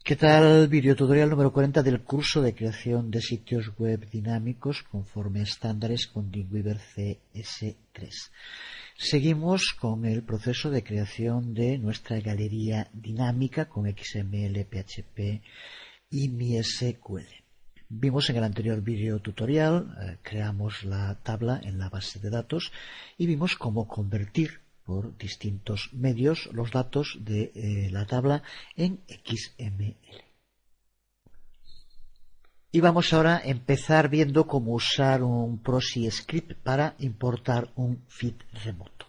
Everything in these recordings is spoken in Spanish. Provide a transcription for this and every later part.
¿Qué tal? Videotutorial número 40 del curso de creación de sitios web dinámicos conforme a estándares con Dreamweaver CS3. Seguimos con el proceso de creación de nuestra galería dinámica con XML, PHP y MySQL. Vimos en el anterior videotutorial, creamos la tabla en la base de datos y vimos cómo convertir por distintos medios los datos de la tabla en XML. Y vamos ahora a empezar viendo cómo usar un proxy script para importar un feed remoto.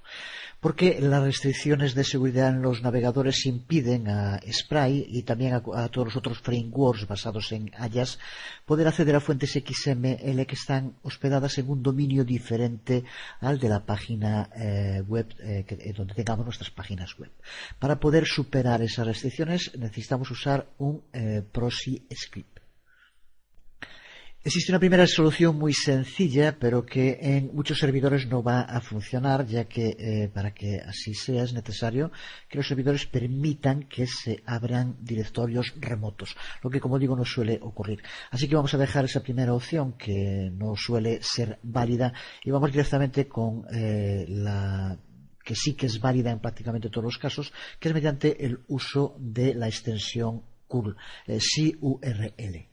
Porque las restricciones de seguridad en los navegadores impiden a Spray y también a todos los otros frameworks basados en Ajax poder acceder a fuentes XML que están hospedadas en un dominio diferente al de la página web donde tengamos nuestras páginas web. Para poder superar esas restricciones necesitamos usar un proxy script. Existe una primera solución muy sencilla, pero que en muchos servidores no va a funcionar, ya que para que así sea es necesario que los servidores permitan que se abran directorios remotos, lo que, como digo, no suele ocurrir. Así que vamos a dejar esa primera opción que no suele ser válida y vamos directamente con la que sí que es válida en prácticamente todos los casos, que es mediante el uso de la extensión curl, CURL.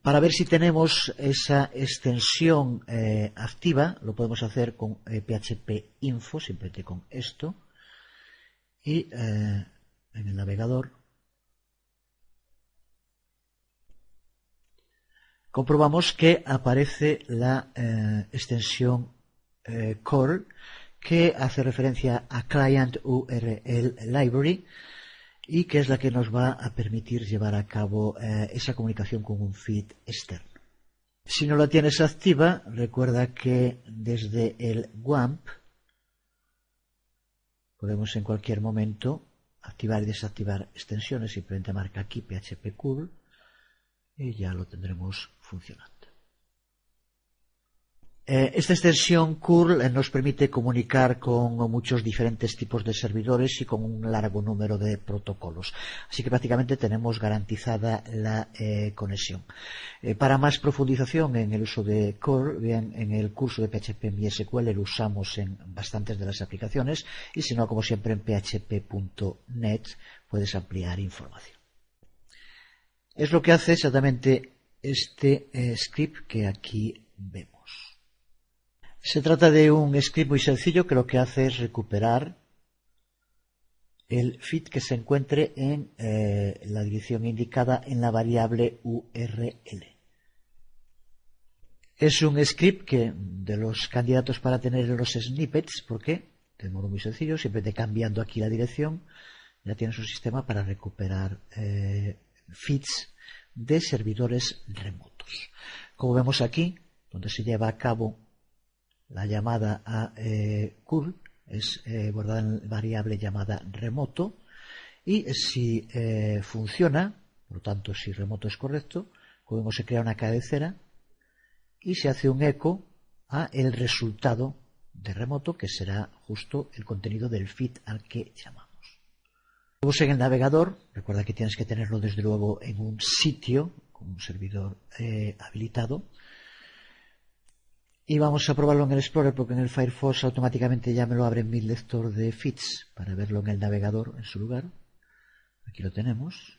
Para ver si tenemos esa extensión activa, lo podemos hacer con PHP info, simplemente con esto, y en el navegador comprobamos que aparece la extensión curl, que hace referencia a Client URL Library, y que es la que nos va a permitir llevar a cabo esa comunicación con un feed externo. Si no la tienes activa, recuerda que desde el WAMP podemos en cualquier momento activar y desactivar extensiones. Simplemente marca aquí PHP curl y ya lo tendremos funcionando. Esta extensión curl nos permite comunicar con muchos diferentes tipos de servidores y con un largo número de protocolos. Así que prácticamente tenemos garantizada la conexión. Para más profundización en el uso de curl, bien, en el curso de PHP MySQL lo usamos en bastantes de las aplicaciones y si no, como siempre, en php.net puedes ampliar información. Es lo que hace exactamente este script que aquí vemos. Se trata de un script muy sencillo que lo que hace es recuperar el feed que se encuentre en la dirección indicada en la variable URL. Es un script que de los candidatos para tener los snippets, porque de modo muy sencillo, simplemente cambiando aquí la dirección, ya tienes un sistema para recuperar feeds de servidores remotos. Como vemos aquí, donde se lleva a cabo la llamada a curl es guardada en variable llamada remoto y si funciona, por lo tanto si remoto es correcto, como vemos se crea una cabecera y se hace un eco a el resultado de remoto, que será justo el contenido del feed al que llamamos. Luego en el navegador, recuerda que tienes que tenerlo desde luego en un sitio con un servidor habilitado. Y vamos a probarlo en el Explorer porque en el Firefox automáticamente ya me lo abre en mi lector de feeds para verlo en el navegador en su lugar. Aquí lo tenemos.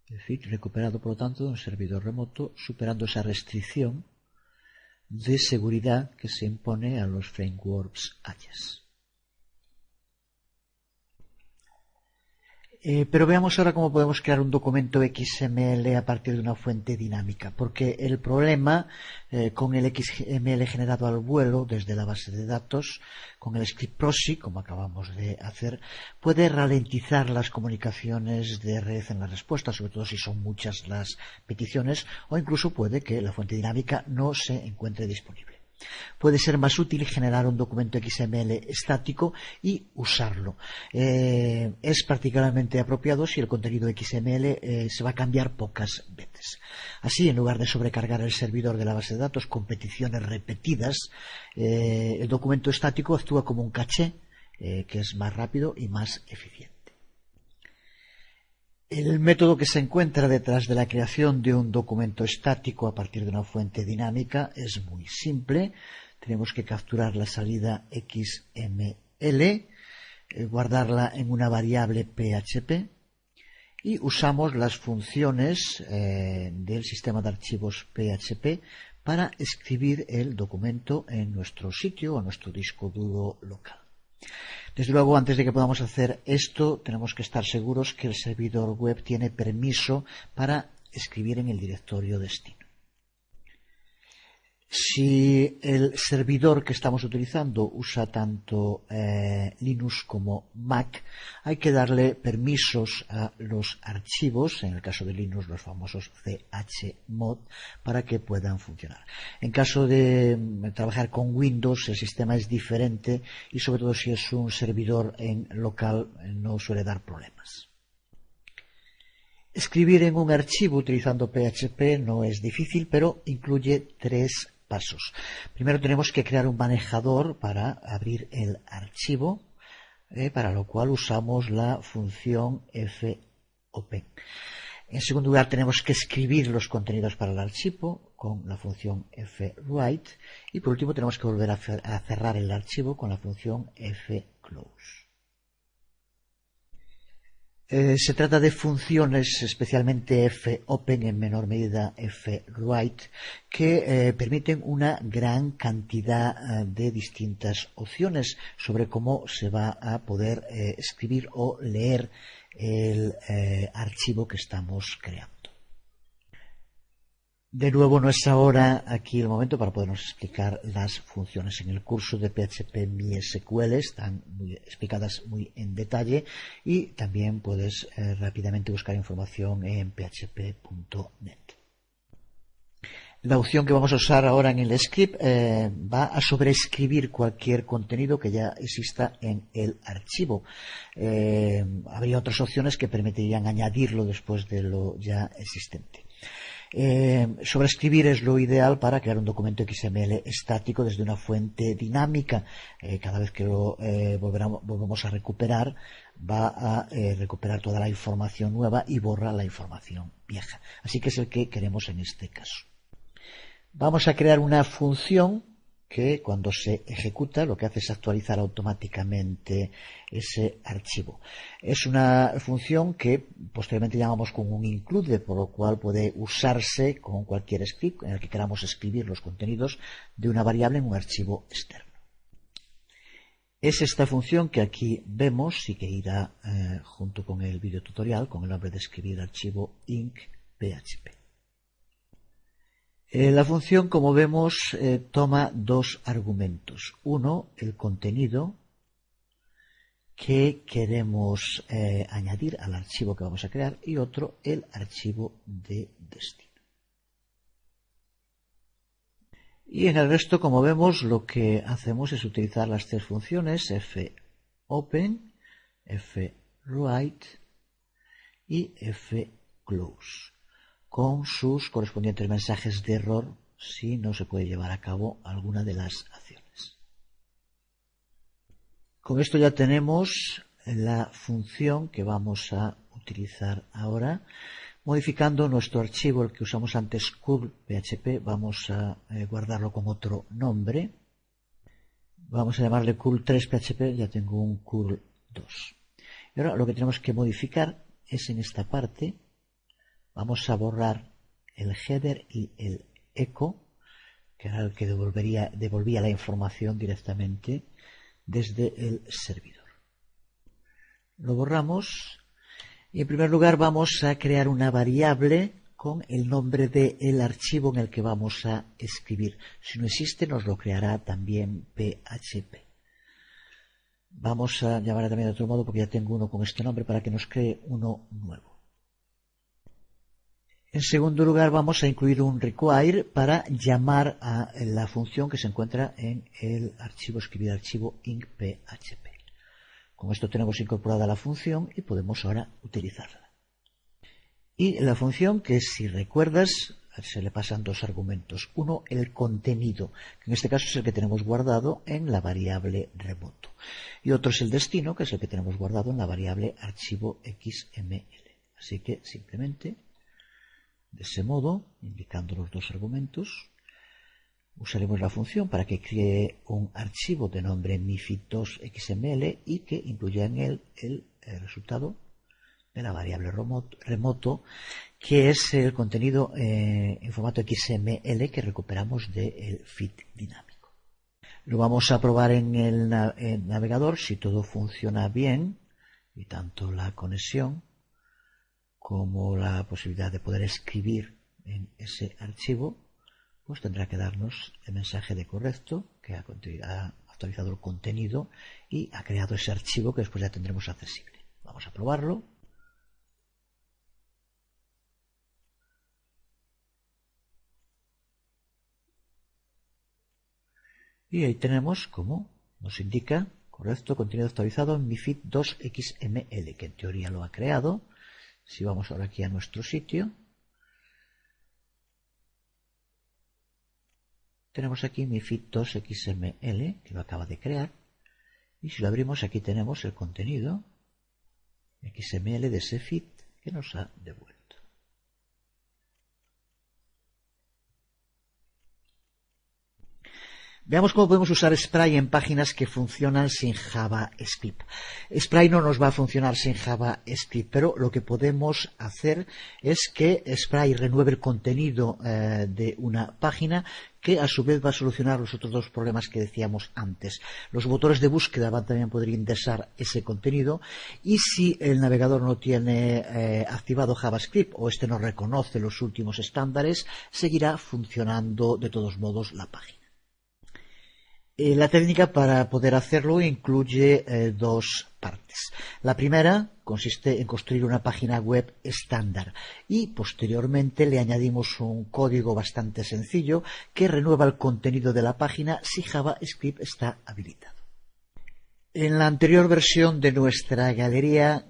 El feed recuperado, por lo tanto, de un servidor remoto, superando esa restricción de seguridad que se impone a los frameworks Ajax. Pero veamos ahora cómo podemos crear un documento XML a partir de una fuente dinámica, porque el problema con el XML generado al vuelo desde la base de datos, con el script proxy, como acabamos de hacer, puede ralentizar las comunicaciones de red en la respuesta, sobre todo si son muchas las peticiones, o incluso puede que la fuente dinámica no se encuentre disponible. Puede ser más útil generar un documento XML estático y usarlo. Es particularmente apropiado si el contenido XML se va a cambiar pocas veces. Así, en lugar de sobrecargar el servidor de la base de datos con peticiones repetidas, el documento estático actúa como un caché que es más rápido y más eficiente. El método que se encuentra detrás de la creación de un documento estático a partir de una fuente dinámica es muy simple. Tenemos que capturar la salida XML, guardarla en una variable PHP y usamos las funciones del sistema de archivos PHP para escribir el documento en nuestro sitio o nuestro disco duro local. Desde luego, antes de que podamos hacer esto, tenemos que estar seguros que el servidor web tiene permiso para escribir en el directorio destino. Si el servidor que estamos utilizando usa tanto Linux como Mac, hay que darle permisos a los archivos, en el caso de Linux los famosos chmod, para que puedan funcionar. En caso de trabajar con Windows, el sistema es diferente y sobre todo si es un servidor en local no suele dar problemas. Escribir en un archivo utilizando PHP no es difícil, pero incluye 3 pasos. Primero tenemos que crear un manejador para abrir el archivo, para lo cual usamos la función fopen. En segundo lugar tenemos que escribir los contenidos para el archivo con la función fwrite y por último tenemos que volver a cerrar el archivo con la función fclose. Se trata de funciones, especialmente fopen, en menor medida fwrite, que permiten una gran cantidad de distintas opciones sobre cómo se va a poder escribir o leer el archivo que estamos creando. De nuevo, no es ahora aquí el momento para podernos explicar las funciones. En el curso de PHP MySQL están explicadas muy en detalle y también puedes rápidamente buscar información en php.net. La opción que vamos a usar ahora en el script va a sobreescribir cualquier contenido que ya exista en el archivo. Habría otras opciones que permitirían añadirlo después de lo ya existente. Sobreescribir es lo ideal para crear un documento XML estático desde una fuente dinámica. Cada vez que lo volvemos a recuperar, va a recuperar toda la información nueva y borra la información vieja. Así que es el que queremos en este caso. Vamos a crear una función que cuando se ejecuta lo que hace es actualizar automáticamente ese archivo. Es una función que posteriormente llamamos con un include, por lo cual puede usarse con cualquier script en el que queramos escribir los contenidos de una variable en un archivo externo. Es esta función que aquí vemos y que irá junto con el video tutorial con el nombre de escribir archivo inc.php. La función, como vemos, toma 2 argumentos. Uno, el contenido que queremos añadir al archivo que vamos a crear y otro, el archivo de destino. Y en el resto, como vemos, lo que hacemos es utilizar las 3 funciones fopen, fwrite y fclose, con sus correspondientes mensajes de error si no se puede llevar a cabo alguna de las acciones. Con esto ya tenemos la función que vamos a utilizar ahora. Modificando nuestro archivo, el que usamos antes, curl.php, vamos a guardarlo con otro nombre. Vamos a llamarle curl3.php, ya tengo un curl2. Y ahora lo que tenemos que modificar es en esta parte. Vamos a borrar el header y el echo, que era el que devolvía la información directamente desde el servidor. Lo borramos y en primer lugar vamos a crear una variable con el nombre del archivo en el que vamos a escribir. Si no existe, nos lo creará también PHP. Vamos a llamarla también de otro modo porque ya tengo uno con este nombre para que nos cree uno nuevo. En segundo lugar, vamos a incluir un require para llamar a la función que se encuentra en el archivo escribir archivo inc.php. Con esto tenemos incorporada la función y podemos ahora utilizarla. Y la función, que si recuerdas, se le pasan dos argumentos. Uno, el contenido, que en este caso es el que tenemos guardado en la variable remoto. Y otro es el destino, que es el que tenemos guardado en la variable archivo XML. Así que simplemente, de ese modo, indicando los dos argumentos, usaremos la función para que cree un archivo de nombre mifid2xml y que incluya en él el resultado de la variable remoto, que es el contenido en formato XML que recuperamos del feed dinámico. Lo vamos a probar en el navegador si todo funciona bien, y tanto la conexión como la posibilidad de poder escribir en ese archivo, pues tendrá que darnos el mensaje de correcto, que ha actualizado el contenido y ha creado ese archivo que después ya tendremos accesible. Vamos a probarlo. Y ahí tenemos, como nos indica, correcto, contenido actualizado en mifid2xml, que en teoría lo ha creado. Si vamos ahora aquí a nuestro sitio, tenemos aquí mifid2xml, que lo acaba de crear. Y si lo abrimos, aquí tenemos el contenido XML de ese feed que nos ha devuelto. Veamos cómo podemos usar Spray en páginas que funcionan sin JavaScript. Spray no nos va a funcionar sin JavaScript, pero lo que podemos hacer es que Spray renueve el contenido de una página, que a su vez va a solucionar los otros dos problemas que decíamos antes. Los motores de búsqueda van también a poder indexar ese contenido, y si el navegador no tiene activado JavaScript o este no reconoce los últimos estándares, seguirá funcionando de todos modos la página. La técnica para poder hacerlo incluye dos partes. La primera consiste en construir una página web estándar y posteriormente le añadimos un código bastante sencillo que renueva el contenido de la página si JavaScript está habilitado. En la anterior versión de nuestra galería,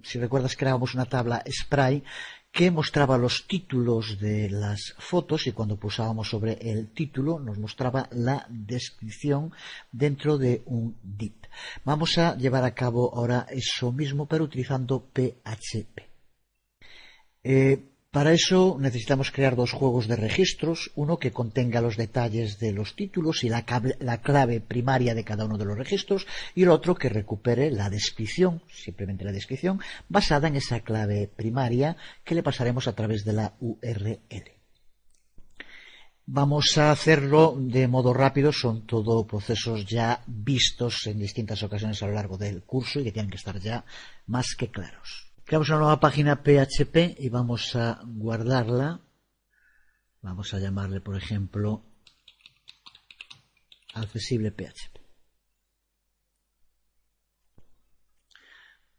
si recuerdas, creábamos una tabla Spray que mostraba los títulos de las fotos, y cuando pulsábamos sobre el título nos mostraba la descripción dentro de un div. Vamos a llevar a cabo ahora eso mismo, pero utilizando PHP. Para eso necesitamos crear dos juegos de registros, uno que contenga los detalles de los títulos y la clave primaria de cada uno de los registros, y el otro que recupere la descripción, simplemente la descripción, basada en esa clave primaria que le pasaremos a través de la URL. Vamos a hacerlo de modo rápido, son todo procesos ya vistos en distintas ocasiones a lo largo del curso y que tienen que estar ya más que claros. Creamos una nueva página PHP y vamos a guardarla. Vamos a llamarle, por ejemplo, accesible PHP.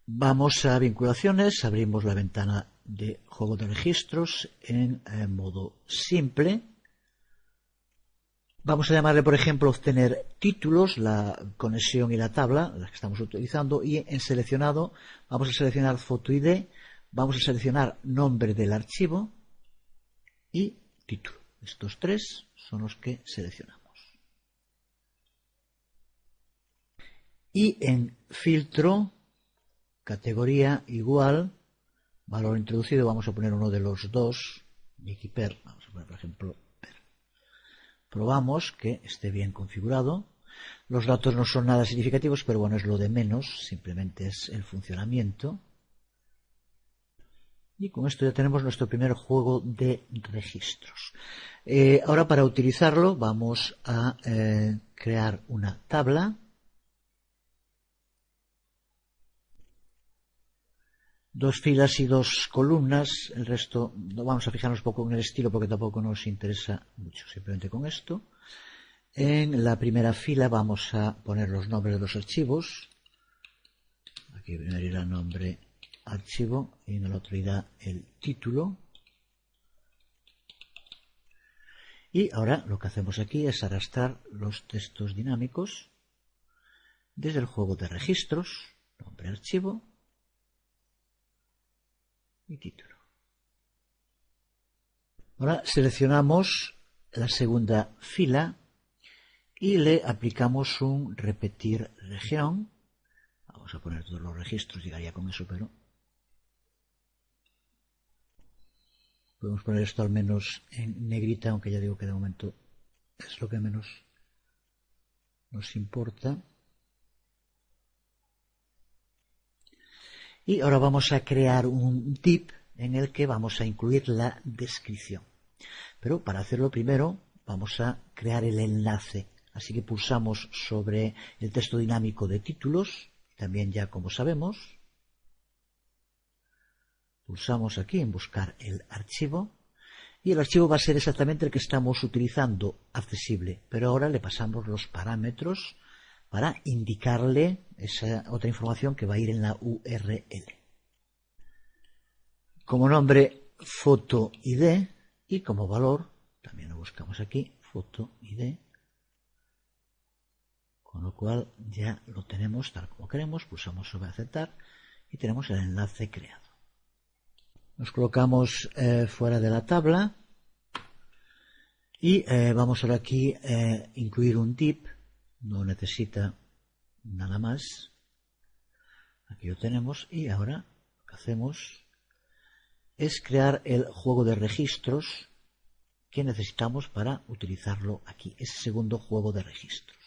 Vamos a vinculaciones, abrimos la ventana de juego de registros en modo simple. Vamos a llamarle, por ejemplo, obtener títulos, la conexión y la tabla, las que estamos utilizando, y en seleccionado vamos a seleccionar foto ID, vamos a seleccionar nombre del archivo y título. Estos tres son los que seleccionamos. Y en filtro, categoría igual, valor introducido, vamos a poner uno de los dos, Wikiper, vamos a poner, por ejemplo, probamos que esté bien configurado. Los datos no son nada significativos, pero bueno, es lo de menos, simplemente es el funcionamiento. Y con esto ya tenemos nuestro primer juego de registros. Ahora, para utilizarlo vamos a crear una tabla. Dos filas y dos columnas, el resto no vamos a fijarnos poco en el estilo porque tampoco nos interesa mucho, simplemente con esto. En la primera fila vamos a poner los nombres de los archivos. Aquí primero irá nombre archivo y en el otro irá el título. Y ahora lo que hacemos aquí es arrastrar los textos dinámicos desde el juego de registros, nombre archivo y título. Ahora seleccionamos la segunda fila y le aplicamos un repetir región. Vamos a poner todos los registros, llegaría con eso, pero podemos poner esto al menos en negrita, aunque ya digo que de momento es lo que menos nos importa. Y ahora vamos a crear un div en el que vamos a incluir la descripción. Pero para hacerlo primero vamos a crear el enlace. Así que pulsamos sobre el texto dinámico de títulos, también ya como sabemos. Pulsamos aquí en buscar el archivo. Y el archivo va a ser exactamente el que estamos utilizando, accesible. Pero ahora le pasamos los parámetros para indicarle esa otra información que va a ir en la URL. Como nombre, foto ID, y como valor, también lo buscamos aquí, foto ID, con lo cual ya lo tenemos tal como queremos, pulsamos sobre aceptar y tenemos el enlace creado. Nos colocamos fuera de la tabla y vamos ahora aquí a incluir un div. No necesita nada más. Aquí lo tenemos y ahora lo que hacemos es crear el juego de registros que necesitamos para utilizarlo aquí, ese segundo juego de registros.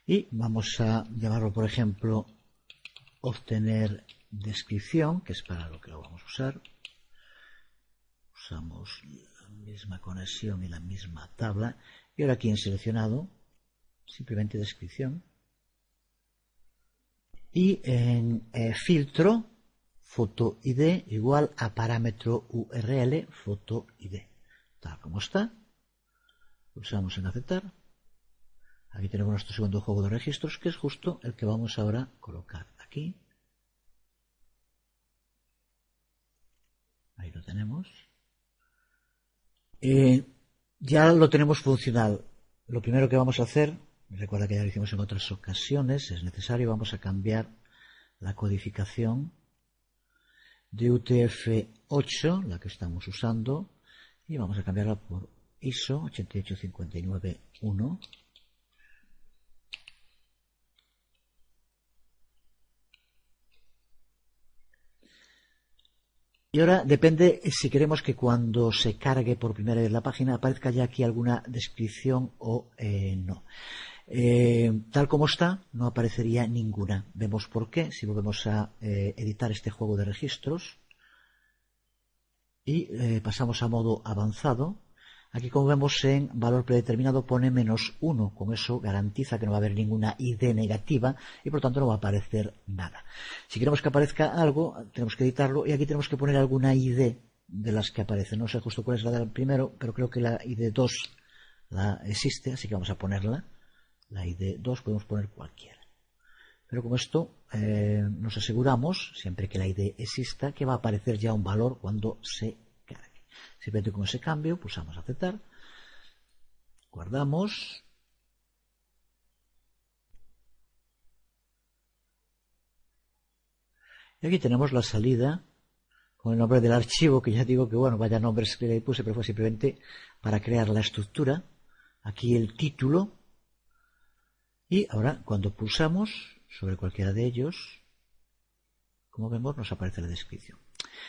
Y vamos a llamarlo, por ejemplo, obtener descripción, que es para lo que lo vamos a usar. Usamos la misma conexión y la misma tabla. Y ahora aquí en seleccionado, simplemente descripción. Y en filtro, foto ID igual a parámetro URL, foto ID. Tal como está. Pulsamos en aceptar. Aquí tenemos nuestro segundo juego de registros, que es justo el que vamos ahora a colocar aquí. Ahí lo tenemos. Ya lo tenemos funcional. Lo primero que vamos a hacer, recuerda que ya lo hicimos en otras ocasiones, es necesario, vamos a cambiar la codificación de UTF-8, la que estamos usando, y vamos a cambiarla por ISO 88591. Y ahora depende si queremos que cuando se cargue por primera vez la página aparezca ya aquí alguna descripción o no. Tal como está, no aparecería ninguna. Vemos por qué, si volvemos a editar este juego de registros y pasamos a modo avanzado. Aquí, como vemos, en valor predeterminado pone -1. Con eso garantiza que no va a haber ninguna ID negativa y por tanto no va a aparecer nada. Si queremos que aparezca algo, tenemos que editarlo y aquí tenemos que poner alguna ID de las que aparecen. No sé justo cuál es la del primero, pero creo que la ID 2 la existe, así que vamos a ponerla. La ID 2 podemos poner cualquiera. Pero con esto nos aseguramos, siempre que la ID exista, que va a aparecer ya un valor cuando se cargue. Simplemente con ese cambio pulsamos aceptar, guardamos y aquí tenemos la salida con el nombre del archivo, que ya digo que bueno, vaya nombres que le puse, pero fue simplemente para crear la estructura. Aquí el título y ahora cuando pulsamos sobre cualquiera de ellos, como vemos nos aparece la descripción.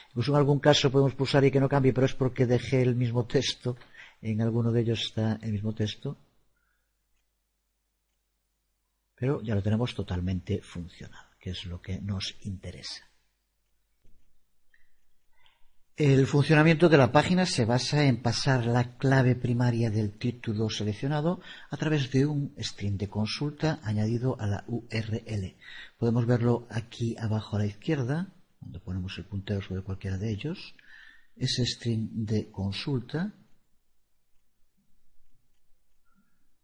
Incluso en algún caso podemos pulsar y que no cambie, pero es porque dejé el mismo texto. En alguno de ellos está el mismo texto. Pero ya lo tenemos totalmente funcional, que es lo que nos interesa. El funcionamiento de la página se basa en pasar la clave primaria del título seleccionado a través de un string de consulta añadido a la URL. Podemos verlo aquí abajo a la izquierda, cuando ponemos el puntero sobre cualquiera de ellos. Ese string de consulta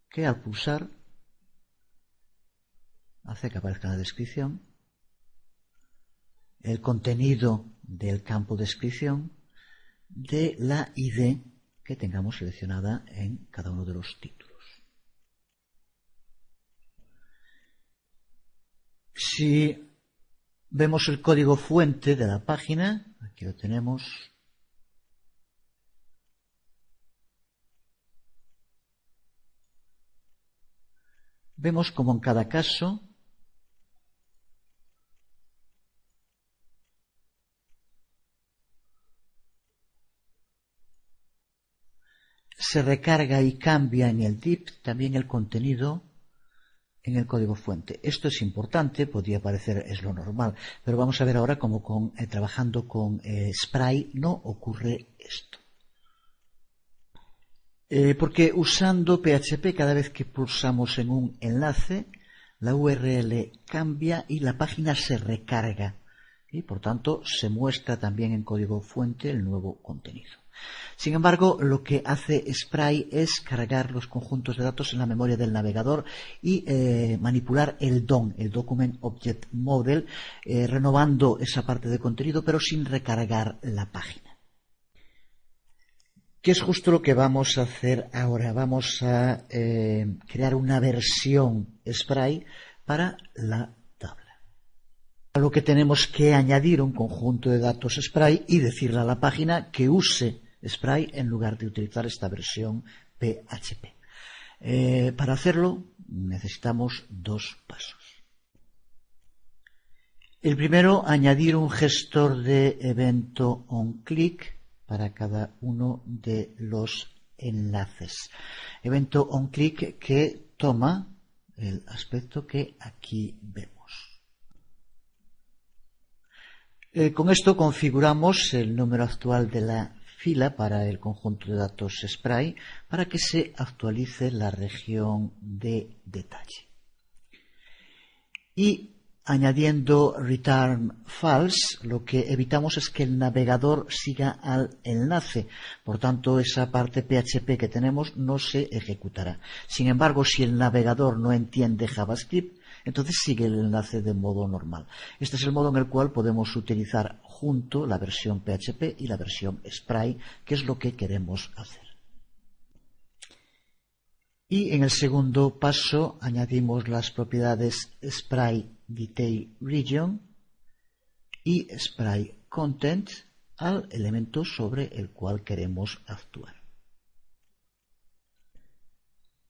que al pulsar hace que aparezca la descripción, el contenido del campo descripción de la ID que tengamos seleccionada en cada uno de los títulos. Si Vemos el código fuente de la página, aquí lo tenemos. Vemos como en cada caso se recarga y cambia en el div también el contenido en el código fuente. Esto es importante, podría parecer es lo normal, pero vamos a ver ahora cómo trabajando con Spray no ocurre esto. Porque usando PHP, cada vez que pulsamos en un enlace, la URL cambia y la página se recarga. Y por tanto se muestra también en código fuente el nuevo contenido. Sin embargo, lo que hace Spray es cargar los conjuntos de datos en la memoria del navegador y manipular el DOM, el Document Object Model, renovando esa parte de contenido pero sin recargar la página. ¿Qué es justo lo que vamos a hacer ahora? Vamos a crear una versión Spray para la tabla. A lo que tenemos que añadir un conjunto de datos Spray y decirle a la página que use Spray en lugar de utilizar esta versión PHP. Para hacerlo necesitamos dos pasos. El primero, añadir un gestor de evento onClick para cada uno de los enlaces. Evento onClick que toma el aspecto que aquí vemos. Con esto configuramos el número actual de la fila para el conjunto de datos Spray para que se actualice la región de detalle. Y añadiendo return false, lo que evitamos es que el navegador siga al enlace. Por tanto, esa parte PHP que tenemos no se ejecutará. Sin embargo, si el navegador no entiende JavaScript, entonces sigue el enlace de modo normal. Este es el modo en el cual podemos utilizar junto la versión PHP y la versión Spray, que es lo que queremos hacer. Y en el segundo paso añadimos las propiedades Spray Detail Region y Spray Content al elemento sobre el cual queremos actuar.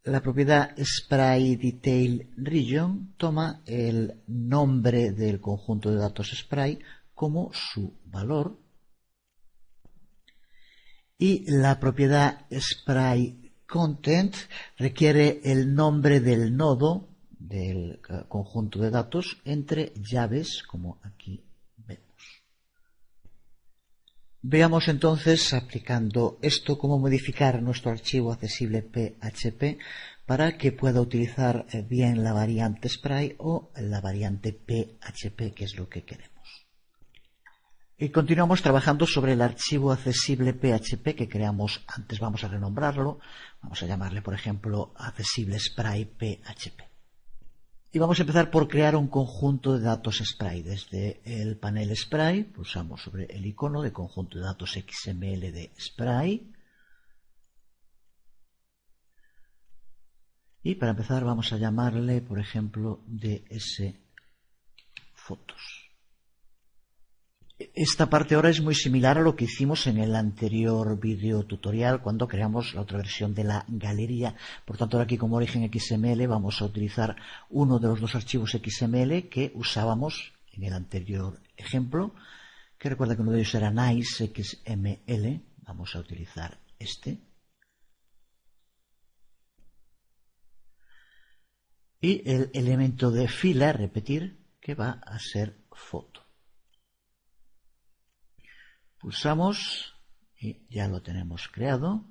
La propiedad Spray Detail Region toma el nombre del conjunto de datos Spray como su valor y la propiedad Spray Content requiere el nombre del nodo del conjunto de datos entre llaves, como aquí vemos. Veamos entonces, aplicando esto, cómo modificar nuestro archivo accesible PHP para que pueda utilizar bien la variante Spray o la variante PHP, que es lo que queremos. Y continuamos trabajando sobre el archivo accesible PHP que creamos antes. Vamos a renombrarlo. Vamos a llamarle, por ejemplo, accesible Spray PHP. Y vamos a empezar por crear un conjunto de datos Spray. Desde el panel Spray pulsamos sobre el icono de conjunto de datos XML de Spray. Y para empezar vamos a llamarle, por ejemplo, DS Fotos. Esta parte ahora es muy similar a lo que hicimos en el anterior video tutorial cuando creamos la otra versión de la galería. Por tanto, ahora aquí como origen XML vamos a utilizar uno de los dos archivos XML que usábamos en el anterior ejemplo, que recuerda que uno de ellos era nice XML. Vamos a utilizar este. Y el elemento de fila, repetir, que va a ser foto. Pulsamos y ya lo tenemos creado.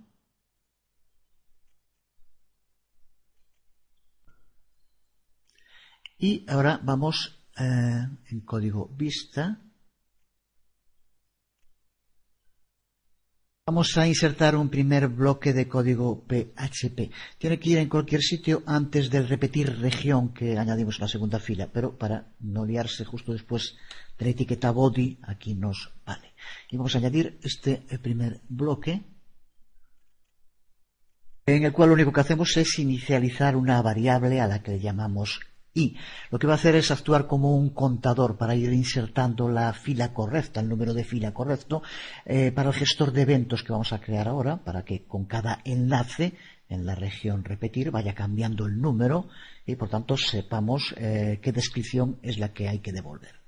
Y ahora vamos en código vista. Vamos a insertar un primer bloque de código PHP. Tiene que ir en cualquier sitio antes del repetir región que añadimos en la segunda fila, pero para no liarse justo después de la etiqueta body, aquí nos vale. Y vamos a añadir este primer bloque, en el cual lo único que hacemos es inicializar una variable a la que le llamamos Y lo que va a hacer es actuar como un contador para ir insertando la fila correcta, el número de fila correcto, para el gestor de eventos que vamos a crear ahora, para que con cada enlace en la región repetir vaya cambiando el número y por tanto sepamos qué descripción es la que hay que devolver.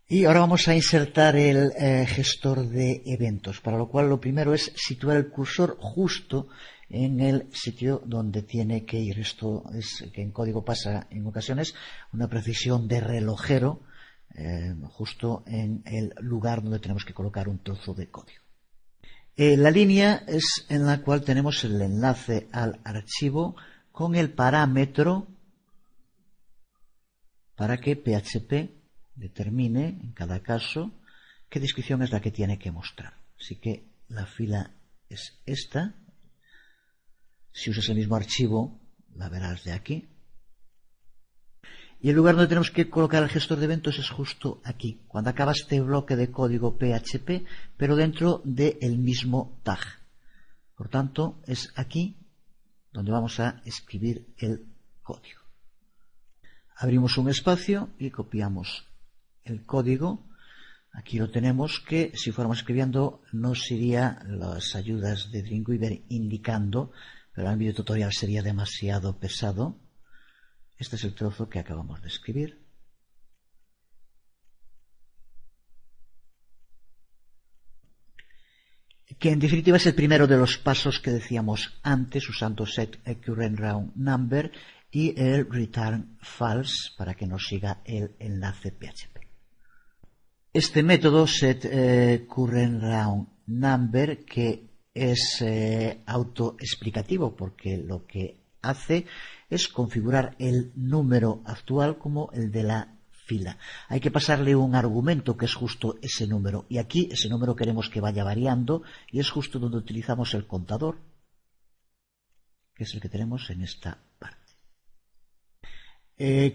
Y ahora vamos a insertar el gestor de eventos, para lo cual lo primero es situar el cursor justo en el sitio donde tiene que ir. Esto es que en código pasa en ocasiones una precisión de relojero, justo en el lugar donde tenemos que colocar un trozo de código. La línea es en la cual tenemos el enlace al archivo con el parámetro para que PHP determine en cada caso qué descripción es la que tiene que mostrar. Así que la fila es esta. Si usas el mismo archivo, la verás de aquí. Y el lugar donde tenemos que colocar el gestor de eventos es justo aquí, cuando acaba este bloque de código PHP, pero dentro del mismo tag. Por tanto, es aquí donde vamos a escribir el código. Abrimos un espacio y copiamos el código. Aquí lo tenemos, que si fuéramos escribiendo nos iría las ayudas de Dreamweaver indicando, pero en el video tutorial sería demasiado pesado. Este es el trozo que acabamos de escribir. Que en definitiva es el primero de los pasos que decíamos antes usando setCurrentRoundNumber y el return false para que nos siga el enlace PHP. Este método setCurrentRoundNumber, que es autoexplicativo porque lo que hace es configurar el número actual como el de la fila. Hay que pasarle un argumento que es justo ese número, y aquí ese número queremos que vaya variando y es justo donde utilizamos el contador, que es el que tenemos en esta parte.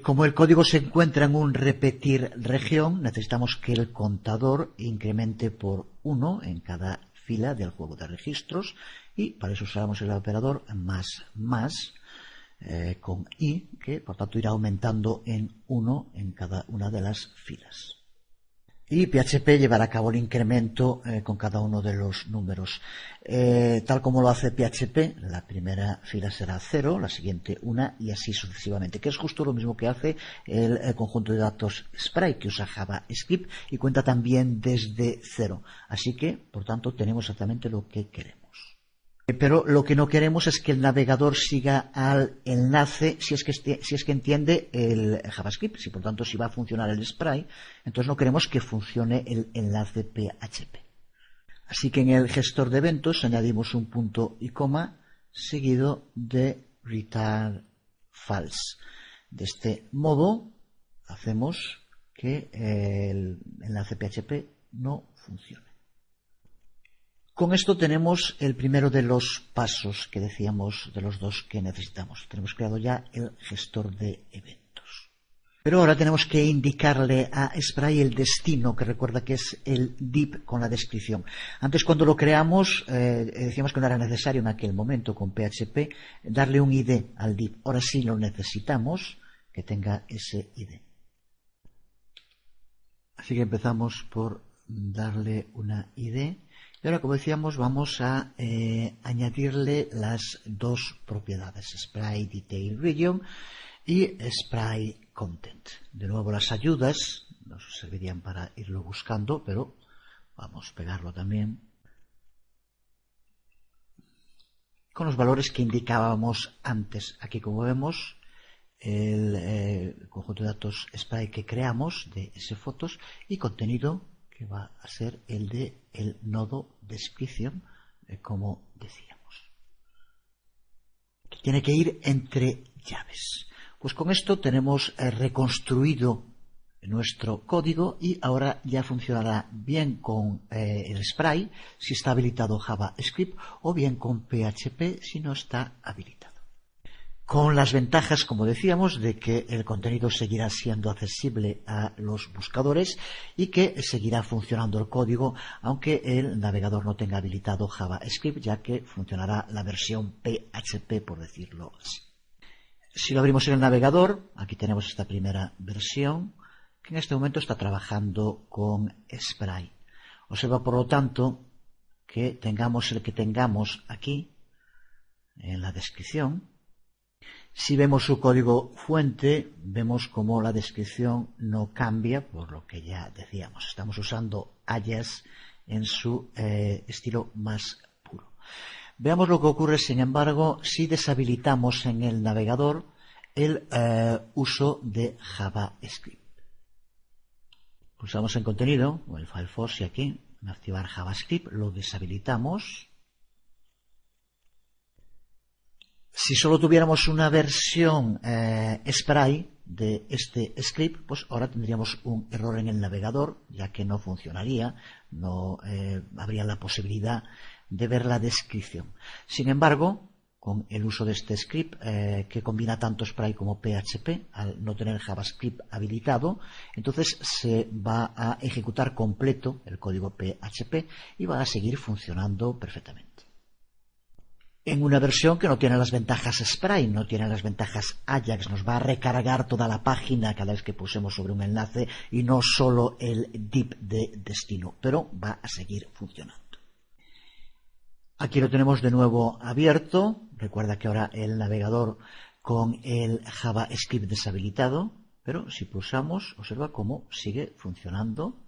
Como el código se encuentra en un repetir región, necesitamos que el contador incremente por 1 en cada fila del juego de registros, y para eso usamos el operador más con i, que por tanto irá aumentando en 1 en cada una de las filas. Y PHP llevará a cabo el incremento con cada uno de los números. Tal como lo hace PHP, la primera fila será 0, la siguiente 1 y así sucesivamente, que es justo lo mismo que hace el conjunto de datos Sprite, que usa JavaScript y cuenta también desde 0. Así que, por tanto, tenemos exactamente lo que queremos. Pero lo que no queremos es que el navegador siga al enlace si es que entiende el JavaScript. Si por tanto si va a funcionar el Sprite, entonces no queremos que funcione el enlace PHP. Así que en el gestor de eventos añadimos un punto y coma seguido de return false. De este modo hacemos que el enlace PHP no funcione. Con esto tenemos el primero de los pasos que decíamos de los dos que necesitamos. Tenemos creado ya el gestor de eventos. Pero ahora tenemos que indicarle a Sprite el destino, que recuerda que es el div con la descripción. Antes, cuando lo creamos, decíamos que no era necesario en aquel momento con PHP darle un ID al div. Ahora sí lo necesitamos que tenga ese ID. Así que empezamos por darle una ID. Y ahora, como decíamos, vamos a añadirle las dos propiedades, Sprite Detail Region y Sprite Content. De nuevo, las ayudas nos servirían para irlo buscando, pero vamos a pegarlo también con los valores que indicábamos antes. Aquí, como vemos, el conjunto de datos Sprite que creamos de sfotos y contenido que va a ser el de el nodo description, como decíamos, que tiene que ir entre llaves. Pues con esto tenemos reconstruido nuestro código y ahora ya funcionará bien con el Sprite si está habilitado JavaScript o bien con PHP si no está habilitado. Con las ventajas, como decíamos, de que el contenido seguirá siendo accesible a los buscadores y que seguirá funcionando el código, aunque el navegador no tenga habilitado JavaScript, ya que funcionará la versión PHP, por decirlo así. Si lo abrimos en el navegador, aquí tenemos esta primera versión, que en este momento está trabajando con Spray. Observa, por lo tanto, que tengamos el que tengamos aquí, en la descripción. Si vemos su código fuente, vemos como la descripción no cambia, por lo que ya decíamos. Estamos usando Ajax en su estilo más puro. Veamos lo que ocurre, sin embargo, si deshabilitamos en el navegador el uso de JavaScript. Pulsamos en contenido, o el Firefox, y aquí, en activar JavaScript, lo deshabilitamos. Si solo tuviéramos una versión Spray de este script, pues ahora tendríamos un error en el navegador, ya que no funcionaría, no habría la posibilidad de ver la descripción. Sin embargo, con el uso de este script, que combina tanto Spray como PHP, al no tener JavaScript habilitado, entonces se va a ejecutar completo el código PHP y va a seguir funcionando perfectamente. En una versión que no tiene las ventajas Spray, no tiene las ventajas Ajax, nos va a recargar toda la página cada vez que pulsemos sobre un enlace y no solo el div de destino, pero va a seguir funcionando. Aquí lo tenemos de nuevo abierto. Recuerda que ahora el navegador con el JavaScript deshabilitado, pero si pulsamos, observa cómo sigue funcionando.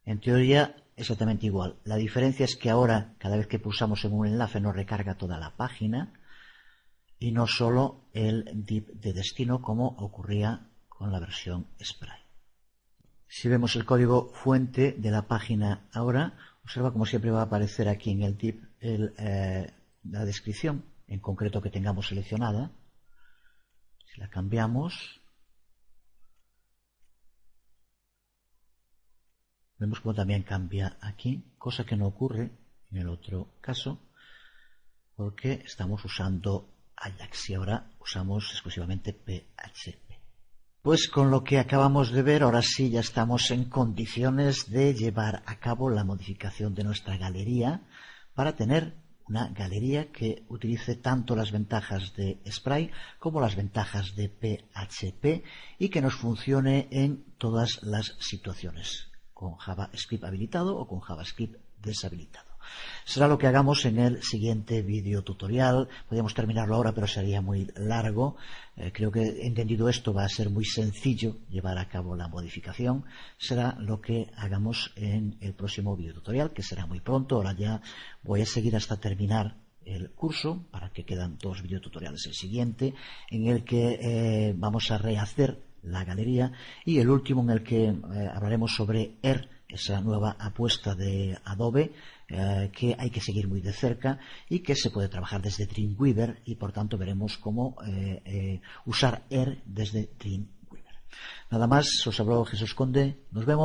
En teoría, exactamente igual. La diferencia es que ahora, cada vez que pulsamos en un enlace, nos recarga toda la página y no solo el div de destino, como ocurría con la versión Spray. Si vemos el código fuente de la página ahora, observa como siempre va a aparecer aquí en el div la descripción, en concreto que tengamos seleccionada. Si la cambiamos, vemos como también cambia aquí, cosa que no ocurre en el otro caso, porque estamos usando Ajax y ahora usamos exclusivamente PHP. Pues con lo que acabamos de ver, ahora sí ya estamos en condiciones de llevar a cabo la modificación de nuestra galería para tener una galería que utilice tanto las ventajas de Spray como las ventajas de PHP y que nos funcione en todas las situaciones, con JavaScript habilitado o con JavaScript deshabilitado. Será lo que hagamos en el siguiente vídeo tutorial. Podríamos terminarlo ahora, pero sería muy largo. Creo que entendido esto va a ser muy sencillo llevar a cabo la modificación. Será lo que hagamos en el próximo vídeo tutorial, que será muy pronto. Ahora ya voy a seguir hasta terminar el curso, para que quedan 2 videotutoriales. El siguiente, en el que vamos a rehacer la galería, y el último en el que hablaremos sobre esa nueva apuesta de Adobe, que hay que seguir muy de cerca y que se puede trabajar desde Dreamweaver, y por tanto veremos cómo usar desde Dreamweaver. Nada más, os habló Jesús Conde, nos vemos.